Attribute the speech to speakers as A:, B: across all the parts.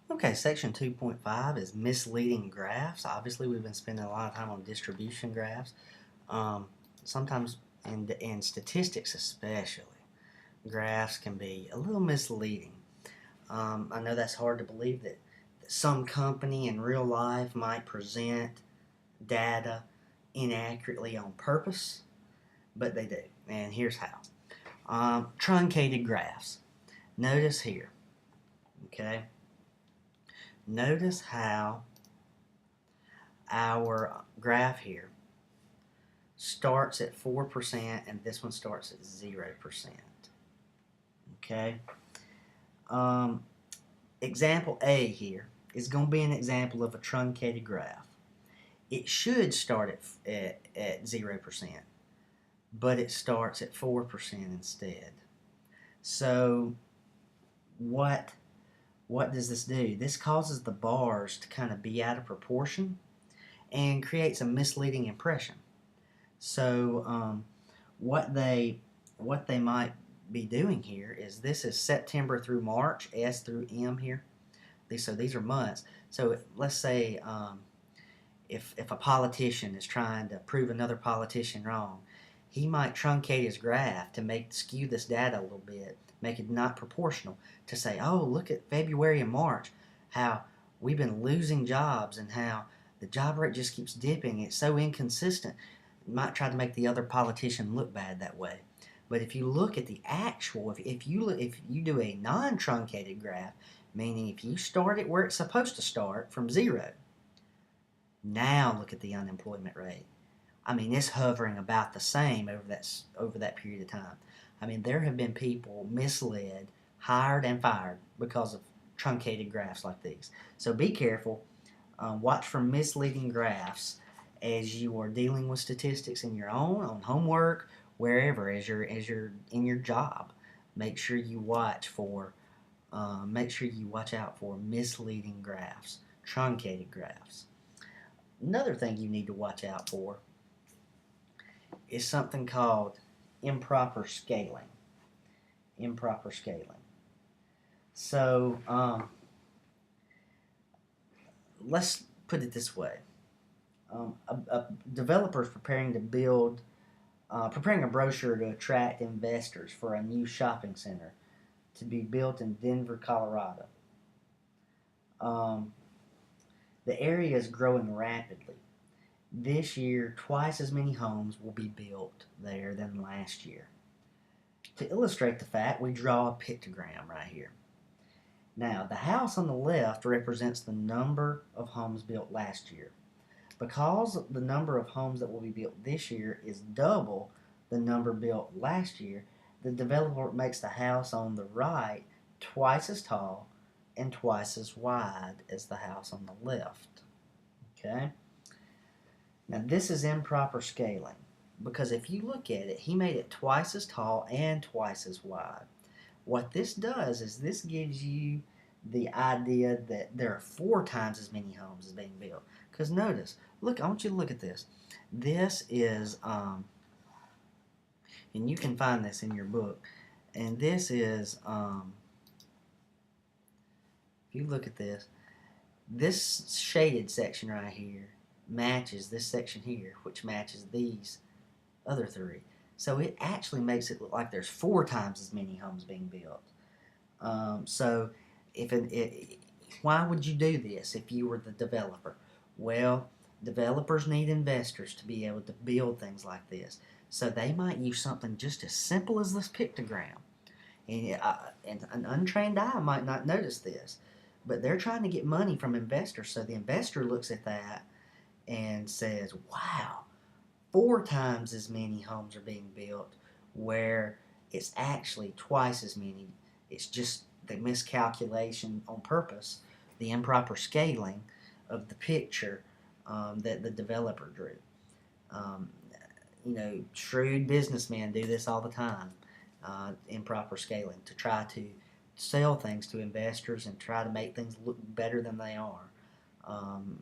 A: Okay, section 2.5 is misleading graphs. Obviously, we've been spending a lot of time on distribution graphs. Sometimes, in statistics especially, graphs can be a little misleading. I know that's hard to believe that some company in real life might present data inaccurately on purpose, but they do. And here's how. Truncated graphs. Notice here, okay? Notice how our graph here starts at 4% and this one starts at 0%. Okay? Um, Example A here is going to be an example of a truncated graph. It should start at 0%, but it starts at 4% instead. So what does this do? This causes the bars to kind of be out of proportion and creates a misleading impression. So what they might be doing here is this is September through March, S through M here. So these are months. So let's say if a politician is trying to prove another politician wrong, he might truncate his graph to skew this data a little bit, make it not proportional, to say, oh, look at February and March, how we've been losing jobs and how the job rate just keeps dipping. It's so inconsistent. It might try to make the other politician look bad that way. But if you look at the actual, if you do a non-truncated graph, meaning if you start it where it's supposed to start from 0, now look at the unemployment rate. I mean, it's hovering about the same over that period of time. I mean, there have been people misled, hired, and fired because of truncated graphs like these. So be careful. Watch for misleading graphs as you are dealing with statistics in your own, on homework, wherever, as you're in your job. Make sure you watch out for misleading graphs, truncated graphs. Another thing you need to watch out for is something called improper scaling. Improper scaling. So let's put it this way: a developer is preparing a brochure to attract investors for a new shopping center to be built in Denver, Colorado. Um, the area is growing rapidly. This year, twice as many homes will be built there than last year. To illustrate the fact, we draw a pictogram right here. Now, the house on the left represents the number of homes built last year. Because the number of homes that will be built this year is double the number built last year, the developer makes the house on the right twice as tall and twice as wide as the house on the left. Okay? Now, this is improper scaling because if you look at it, he made it twice as tall and twice as wide. What this does is this gives you the idea that there are 4 times as many homes as being built. Because notice, look, I want you to look at this. This is, and you can find this in your book, and this is, if you look at this shaded section right here matches this section here, which matches these other 3. So it actually makes it look like there's 4 times as many homes being built. So why would you do this if you were the developer? Well, developers need investors to be able to build things like this. So they might use something just as simple as this pictogram. And an untrained eye might not notice this. But they're trying to get money from investors. So the investor looks at that and says, wow, 4 times as many homes are being built, where it's actually twice as many. It's just the miscalculation on purpose, the improper scaling of the picture that the developer drew. Um, Shrewd businessmen do this all the time, improper scaling, to try to sell things to investors and try to make things look better than they are. Um,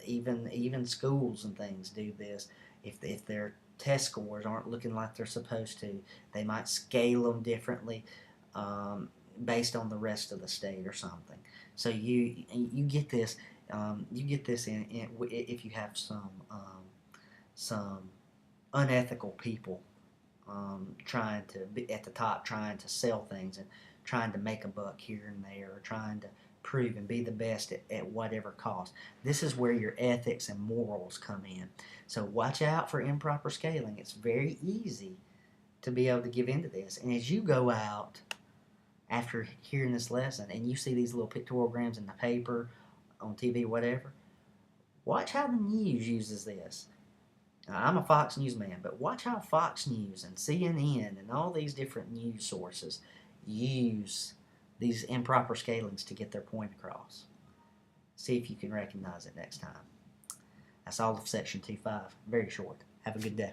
A: even schools and things do this. If their test scores aren't looking like they're supposed to, they might scale them differently. based on the rest of the state or something. So you get this in if you have some unethical people trying to be at the top, trying to sell things and trying to make a buck here and there, or trying to prove and be the best at whatever cost. This is where your ethics and morals come in. So watch out for improper scaling. It's very easy to be able to give into this. And as you go out after hearing this lesson and you see these little pictograms in the paper, on TV, whatever, watch how the news uses this. Now, I'm a Fox News man, but watch how Fox News and CNN and all these different news sources use these improper scalings to get their point across. See if you can recognize it next time. That's all of Section 2.5. Very short. Have a good day.